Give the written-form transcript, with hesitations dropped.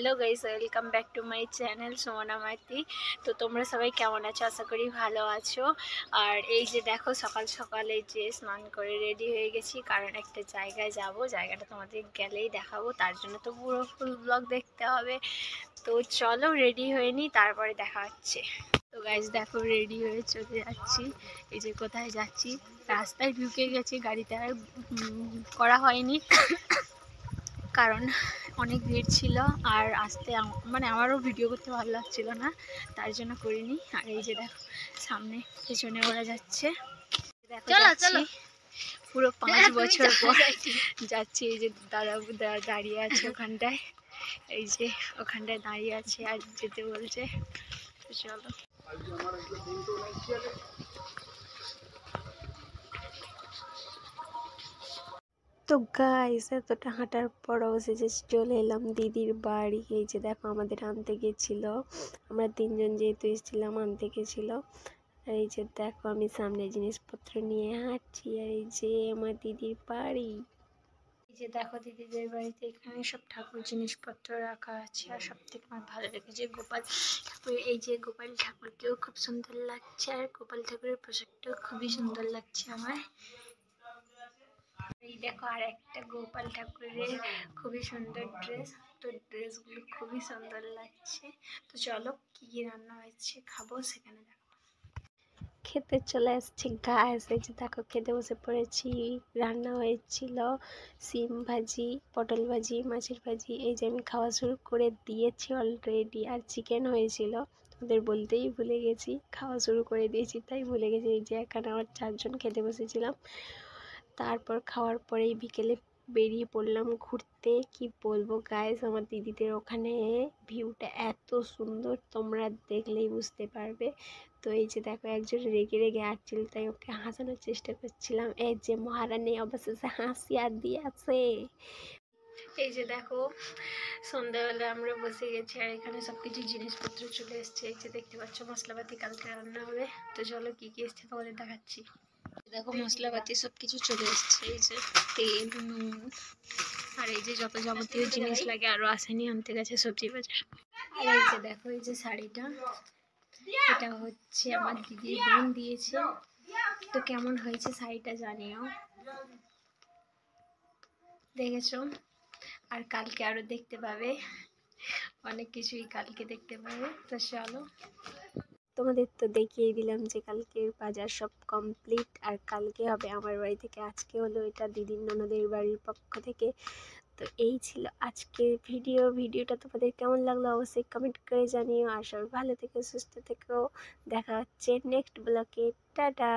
Hello guys, welcome back to my channel Sumana Maiti. তো তোমরা সবাই কেমন আছো? আশা করি ভালো আছো। আর এই যে দেখো, সকাল সকালে যে স্নান করে রেডি হয়ে গেছি, কারণ একটা জায়গায় যাব। জায়গাটা তোমাদের গেলেই দেখাবো, তার জন্য তো পুরো ফুল ব্লগ দেখতে হবে। তো চলো রেডি হয়ে নিই, তারপরে দেখা হচ্ছে। তো গাইস দেখো, রেডি হয়ে চলে যাচ্ছি। এই যে কোথায় যাচ্ছি, রাস্তায় ঢুকে গেছি, গাড়িতে আর করা হয়নি কারণ অনেক ভিড় ছিল। আর আসতে মানে আমারও ভিডিও করতে ভালো লাগছিল না, তার জন্য করিনি। আর এই যে দেখো, সামনে পেছনে ওরা যাচ্ছে, দেখো যাচ্ছি পুরো 5 বছর পর যাচ্ছি। এই যে দাদা দাঁড়িয়ে আছে ওখানটায়, এই যে ওখানটায় দাঁড়িয়ে আছে আর যেতে বলছে। তো চলো। তো গাইস, এতটা হাঁটার পর অবশেষে চলে এলাম দিদির বাড়ি। এই যে দেখো, আমাদের আনতে গেছিল, আমরা 3 জন যেহেতু এসেছিলাম, আনতে গেছিল। আর এই যে দেখো, আমি সামনে জিনিসপত্র নিয়ে হাঁটছি, আর এই যে আমার দিদির বাড়ি। এই যে দেখো, দিদিদের বাড়িতে এখানে সব ঠাকুর জিনিসপত্র রাখা আছে। আর সব থেকে আমার ভালো লেগেছে গোপাল ঠাকুর। এই যে গোপাল ঠাকুরকেও খুব সুন্দর লাগছে, আর গোপাল ঠাকুরের পোশাকটাও খুবই সুন্দর লাগছে আমার। এই দেখো, আর একটা গোপাল ঠাকুরের খুবই সুন্দর ড্রেস। তো ড্রেসগুলো খুবই সুন্দর লাগছে। তো চলো, কি কি রান্না হয়েছে খাবো, সেখানে দেখো। খেতে চলে আসছি গাইস। এই যে দেখো, খেতে বসে পড়েছি। রান্না হয়েছিল সিম ভাজি, পটল ভাজি, মাছের ভাজি। এই যে আমি খাওয়া শুরু করে দিয়েছি অলরেডি। আর চিকেন হয়েছিল, ওদের বলতেই ভুলে গেছি। খাওয়া শুরু করে দিয়েছি, তাই ভুলে গেছি। এই যে এখানে আমার 4 জন খেতে বসেছিলাম। তারপর খাওয়ার পরেই বিকেলে বেরিয়ে পড়লাম ঘুরতে। কি বলবো গাইস, আমার দিদিদের ওখানে ভিউটা এত সুন্দর, তোমরা দেখলেই বুঝতে পারবে। তো এই যে দেখো, একজন রেগে রেগে আসছিল, তাই ওকে হাসানোর চেষ্টা করছিলাম। এই যে মহারানী অবশেষে হাসি আর দিয়েছে। এই যে দেখো, সন্ধ্যাবেলা আমরা বসে গেছি, আর এখানে সবকিছু জিনিসপত্র চলে এসছে। এই যে দেখতে পাচ্ছ, মশলাপাতি কালকে রান্না হবে। তো চলো, কি কি এসছে তোমাদের দেখাচ্ছি। দেখো, মশলাপাতি সব কিছু চলে এসছে। এই যে তেল, নুন, আর এই যে যত যাবতীয় জিনিস লাগে আরো আসেনি, আনতে গেছে সবজি বাজার। আর এই যে দেখো, এই যে শাড়িটা, এটা হচ্ছে আমার দিদির বোন দিয়েছে। তো কেমন হয়েছে শাড়িটা জানিও, দেখেছো? আর কালকে আরো দেখতে পাবে, অনেক কিছুই কালকে দেখতে পাবে। তো চলো, তোমাদের তো দেখিয়ে দিলাম যে কালকের বাজার সব কমপ্লিট। আর কালকে হবে আমার বাড়ি থেকে, আজকে হলো এটা দিদির ননদের বাড়ির পক্ষ থেকে। তো এই ছিল আজকের ভিডিওটা তোমাদের কেমন লাগলো অবশ্যই কমেন্ট করে জানিও। আর সবাই ভালো থেকো, সুস্থ থেকো। দেখা হচ্ছে নেক্সট ব্লগে। টাটা।